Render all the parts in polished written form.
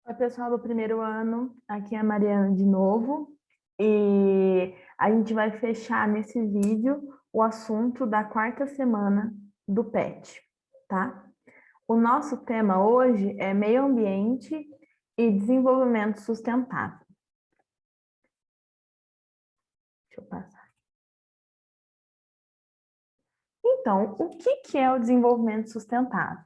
Oi, pessoal do primeiro ano, aqui é a Mariana de novo, e a gente vai fechar nesse vídeo o assunto da quarta semana do PET, tá? O nosso tema hoje é meio ambiente e desenvolvimento sustentável. Deixa eu passar. Então, o que é o desenvolvimento sustentável?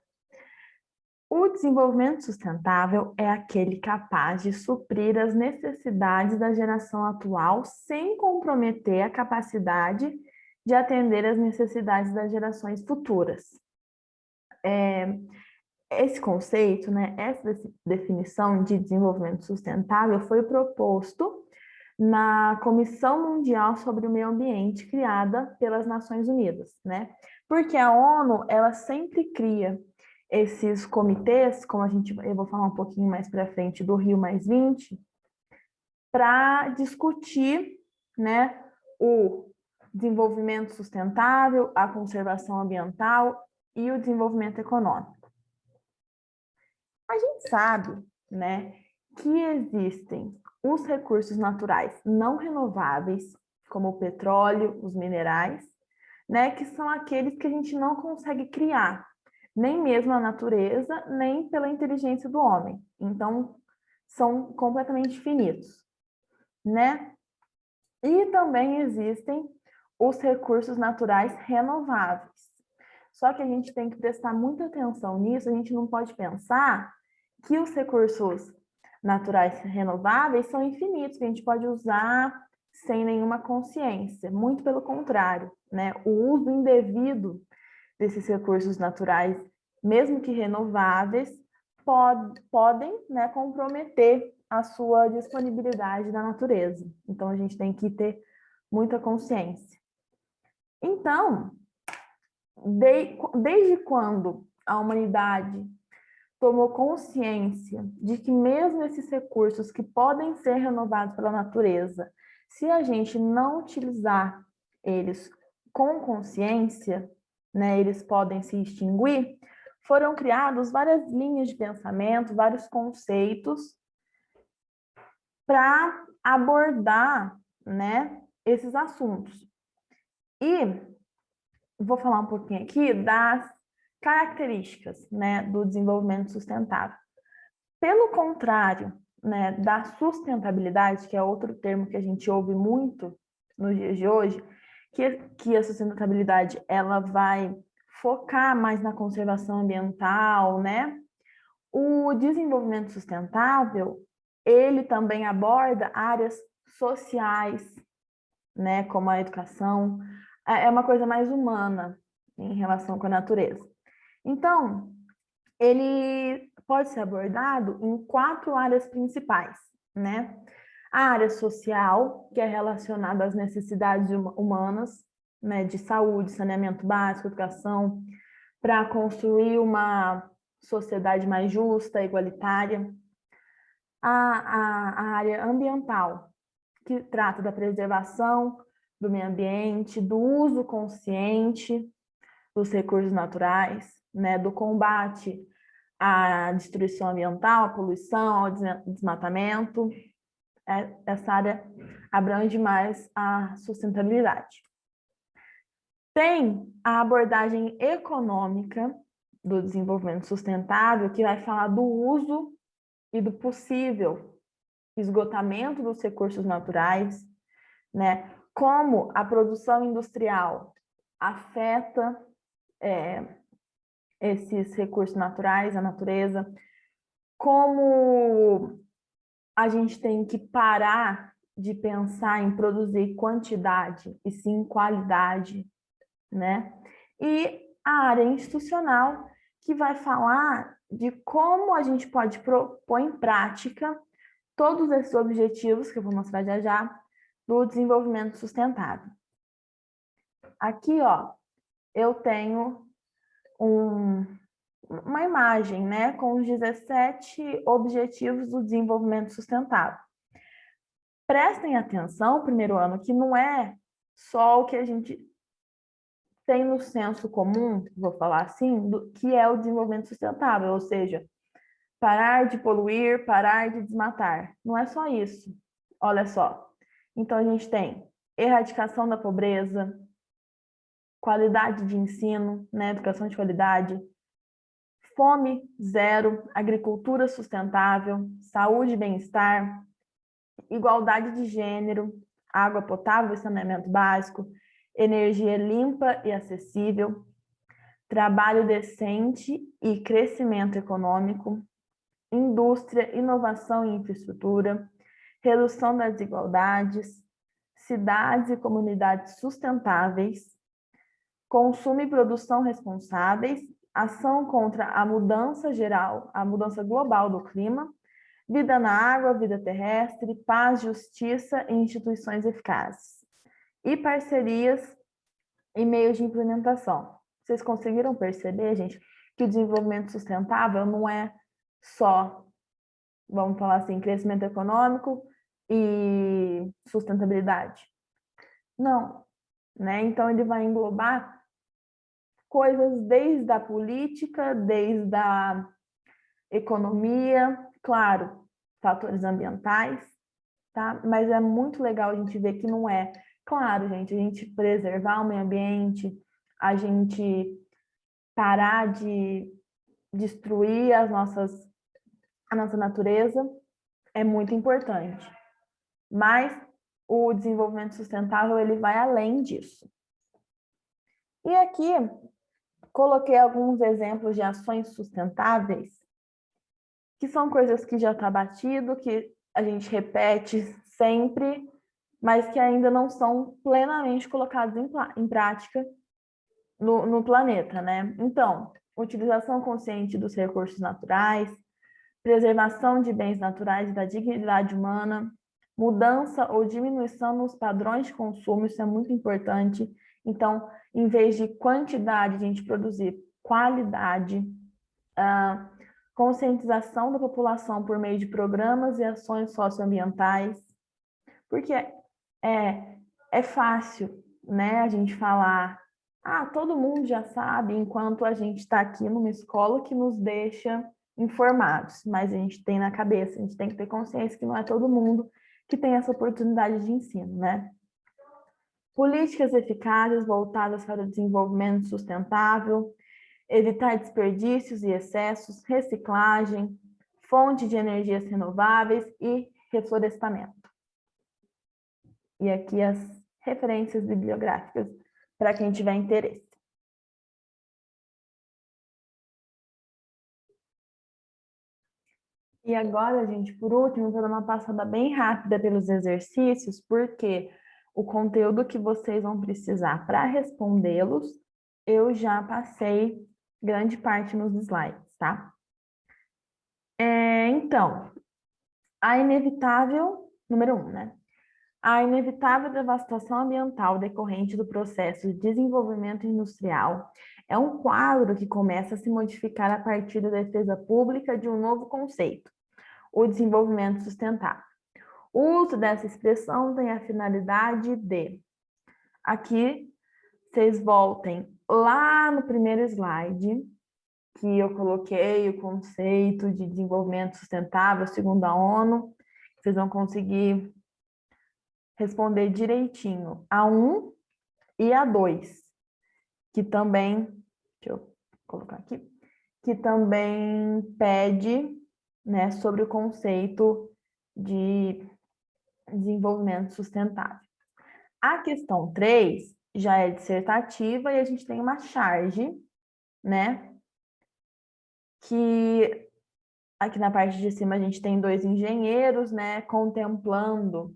O desenvolvimento sustentável é aquele capaz de suprir as necessidades da geração atual sem comprometer a capacidade de atender às necessidades das gerações futuras. Esse conceito, né, essa definição de desenvolvimento sustentável foi proposto na Comissão Mundial sobre o Meio Ambiente, criada pelas Nações Unidas, né? Porque a ONU, ela sempre cria esses comitês, como eu vou falar um pouquinho mais para frente do Rio+20, para discutir, né, o desenvolvimento sustentável, a conservação ambiental e o desenvolvimento econômico. A gente sabe, né, que existem os recursos naturais não renováveis, como o petróleo, os minerais, né, que são aqueles que a gente não consegue criar, nem mesmo a natureza, nem pela inteligência do homem. Então, são completamente finitos, né? E também existem os recursos naturais renováveis. Só que a gente tem que prestar muita atenção nisso, a gente não pode pensar que os recursos naturais renováveis são infinitos, que a gente pode usar sem nenhuma consciência. Muito pelo contrário, né? O uso indevido desses recursos naturais, mesmo que renováveis, podem, né, comprometer a sua disponibilidade na natureza. Então, a gente tem que ter muita consciência. Então, desde quando a humanidade tomou consciência de que mesmo esses recursos que podem ser renovados pela natureza, se a gente não utilizar eles com consciência, né, eles podem se extinguir, foram criados várias linhas de pensamento, vários conceitos para abordar, né, esses assuntos. E vou falar um pouquinho aqui das características, né, do desenvolvimento sustentável. Pelo contrário, né, da sustentabilidade, que é outro termo que a gente ouve muito nos dias de hoje, que a sustentabilidade ela vai focar mais na conservação ambiental, né? O desenvolvimento sustentável, ele também aborda áreas sociais, né, como a educação, é uma coisa mais humana em relação com a natureza. Então, ele pode ser abordado em 4 áreas principais, né? A área social, que é relacionada às necessidades humanas, né, de saúde, saneamento básico, educação, para construir uma sociedade mais justa, igualitária. A área ambiental, que trata da preservação do meio ambiente, do uso consciente dos recursos naturais, né, do combate à destruição ambiental, à poluição, ao desmatamento. Essa área abrange mais a sustentabilidade. Tem a abordagem econômica do desenvolvimento sustentável, que vai falar do uso e do possível esgotamento dos recursos naturais, né? Como a produção industrial afeta esses recursos naturais, a natureza, como a gente tem que parar de pensar em produzir quantidade e sim qualidade, né? E a área institucional, que vai falar de como a gente pode pôr em prática todos esses objetivos, que eu vou mostrar já já, do desenvolvimento sustentável. Aqui, ó, eu tenho uma imagem, né, com os 17 objetivos do desenvolvimento sustentável. Prestem atenção, primeiro ano, que não é só o que a gente tem no senso comum, vou falar assim, que é o desenvolvimento sustentável, ou seja, parar de poluir, parar de desmatar. Não é só isso. Olha só. Então, a gente tem erradicação da pobreza, qualidade de ensino, né? Educação de qualidade, fome zero, agricultura sustentável, saúde e bem-estar, igualdade de gênero, água potável e saneamento básico, energia limpa e acessível, trabalho decente e crescimento econômico, indústria, inovação e infraestrutura, redução das desigualdades, cidades e comunidades sustentáveis, consumo e produção responsáveis, ação contra a mudança geral, a mudança global do clima, vida na água, vida terrestre, paz, justiça e instituições eficazes. E parcerias e meios de implementação. Vocês conseguiram perceber, gente, que o desenvolvimento sustentável não é só, vamos falar assim, crescimento econômico e sustentabilidade? Não, né? Então ele vai englobar coisas desde a política, desde a economia, claro, fatores ambientais, tá? Mas é muito legal a gente ver que não é, claro, gente, a gente preservar o meio ambiente, a gente parar de destruir a nossa natureza é muito importante. Mas o desenvolvimento sustentável, ele vai além disso. E aqui coloquei alguns exemplos de ações sustentáveis, que são coisas que já está batido, que a gente repete sempre, mas que ainda não são plenamente colocados em prática no planeta, né? Então, utilização consciente dos recursos naturais, preservação de bens naturais e da dignidade humana, mudança ou diminuição nos padrões de consumo, isso é muito importante. Então, em vez de quantidade, a gente produzir qualidade, conscientização da população por meio de programas e ações socioambientais, porque é fácil, né, a gente falar, todo mundo já sabe, enquanto a gente está aqui numa escola que nos deixa informados, mas a gente tem na cabeça, a gente tem que ter consciência que não é todo mundo que tem essa oportunidade de ensino, né? Políticas eficazes voltadas para o desenvolvimento sustentável, evitar desperdícios e excessos, reciclagem, fonte de energias renováveis e reflorestamento. E aqui as referências bibliográficas para quem tiver interesse. E agora, gente, por último, vou dar uma passada bem rápida pelos exercícios, porque o conteúdo que vocês vão precisar para respondê-los, eu já passei grande parte nos slides, tá? Então, a inevitável, número 1, né? A inevitável devastação ambiental decorrente do processo de desenvolvimento industrial é um quadro que começa a se modificar a partir da defesa pública de um novo conceito, o desenvolvimento sustentável. O uso dessa expressão tem a finalidade de... Aqui, vocês voltem lá no primeiro slide, que eu coloquei o conceito de desenvolvimento sustentável segundo a ONU. Vocês vão conseguir responder direitinho a 1 e a 2, que também, deixa eu colocar aqui, que também pede, né, sobre o conceito de desenvolvimento sustentável. A questão 3 já é dissertativa e a gente tem uma charge, né, que aqui na parte de cima a gente tem 2 engenheiros, né, contemplando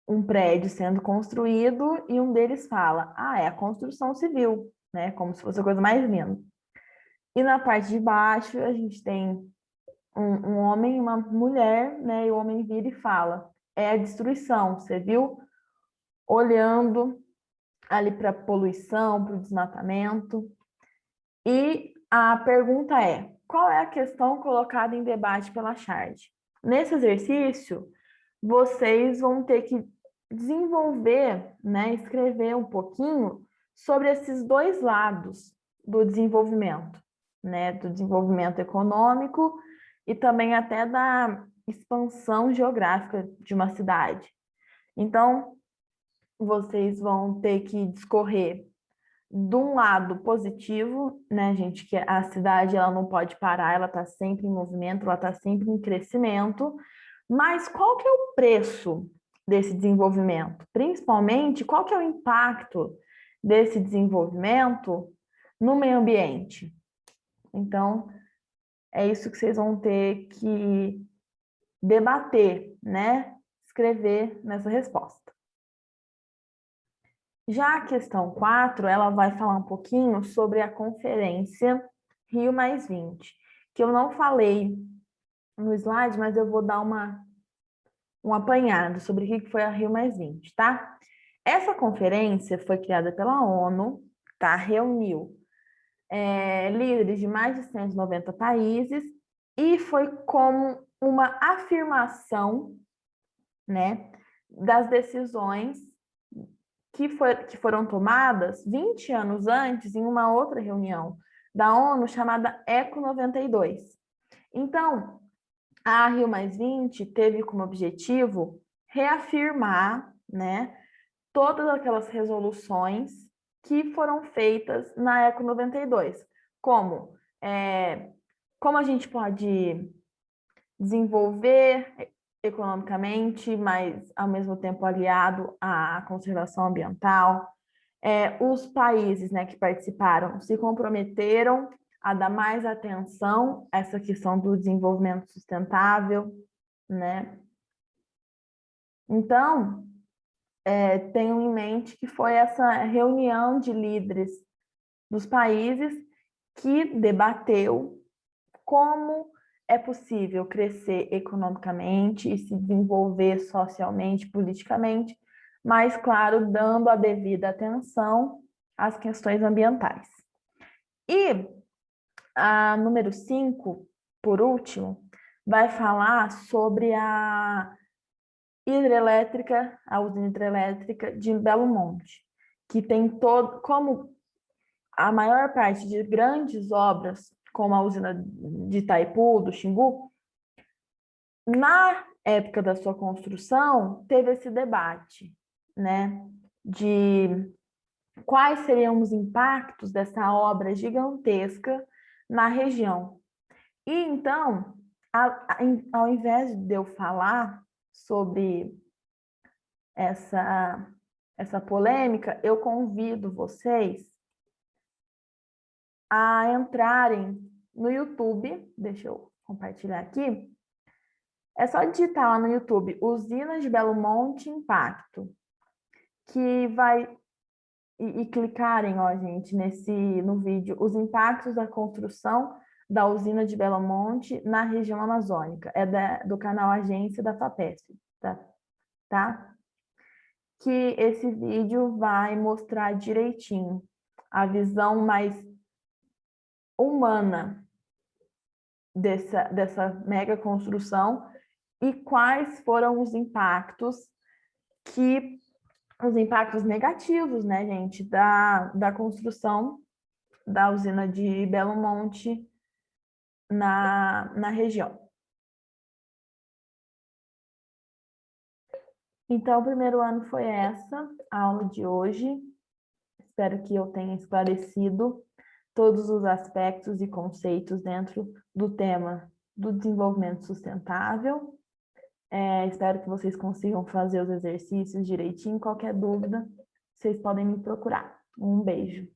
um prédio sendo construído e um deles fala, é a construção civil, né, como se fosse a coisa mais linda. E na parte de baixo a gente tem um homem e uma mulher, né, e o homem vira e fala, é a destruição, você viu? Olhando ali para a poluição, para o desmatamento. E a pergunta é, qual é a questão colocada em debate pela charge? Nesse exercício, vocês vão ter que desenvolver, né, escrever um pouquinho sobre esses dois lados do desenvolvimento, né, do desenvolvimento econômico e também até da expansão geográfica de uma cidade. Então, vocês vão ter que discorrer de um lado positivo, né, gente, que a cidade ela não pode parar, ela está sempre em movimento, ela está sempre em crescimento, mas qual que é o preço desse desenvolvimento? Principalmente, qual que é o impacto desse desenvolvimento no meio ambiente? Então, é isso que vocês vão ter que debater, né? Escrever nessa resposta. Já a questão 4, ela vai falar um pouquinho sobre a conferência Rio+20, que eu não falei no slide, mas eu vou dar um apanhado sobre o que foi a Rio+20, tá? Essa conferência foi criada pela ONU, tá? Reuniu líderes de mais de 190 países e foi como uma afirmação, né, das decisões que foram tomadas 20 anos antes em uma outra reunião da ONU chamada ECO 92. Então, a Rio+20 teve como objetivo reafirmar, né, todas aquelas resoluções que foram feitas na ECO 92, como como a gente pode desenvolver economicamente, mas ao mesmo tempo aliado à conservação ambiental. Os países, né, que participaram se comprometeram a dar mais atenção a essa questão do desenvolvimento sustentável, né? Então, tenham em mente que foi essa reunião de líderes dos países que debateu como é possível crescer economicamente e se desenvolver socialmente, politicamente, mas, claro, dando a devida atenção às questões ambientais. E a número 5, por último, vai falar sobre a usina hidrelétrica de Belo Monte, que tem como a maior parte de grandes obras, como a usina de Itaipu, do Xingu, na época da sua construção, teve esse debate, né, de quais seriam os impactos dessa obra gigantesca na região. E então, ao invés de eu falar sobre essa polêmica, eu convido vocês a entrarem no YouTube, deixa eu compartilhar aqui, é só digitar lá no YouTube, Usina de Belo Monte Impacto, que vai, e clicarem, ó, gente, no vídeo, os impactos da construção da usina de Belo Monte na região amazônica, do canal Agência da FAPESP, tá? Que esse vídeo vai mostrar direitinho a visão mais humana dessa mega construção e quais foram os impactos negativos, né, gente, da construção da usina de Belo Monte na região. Então, o primeiro ano foi essa a aula de hoje. Espero que eu tenha esclarecido todos os aspectos e conceitos dentro do tema do desenvolvimento sustentável. Espero que vocês consigam fazer os exercícios direitinho. Qualquer dúvida, vocês podem me procurar. Um beijo.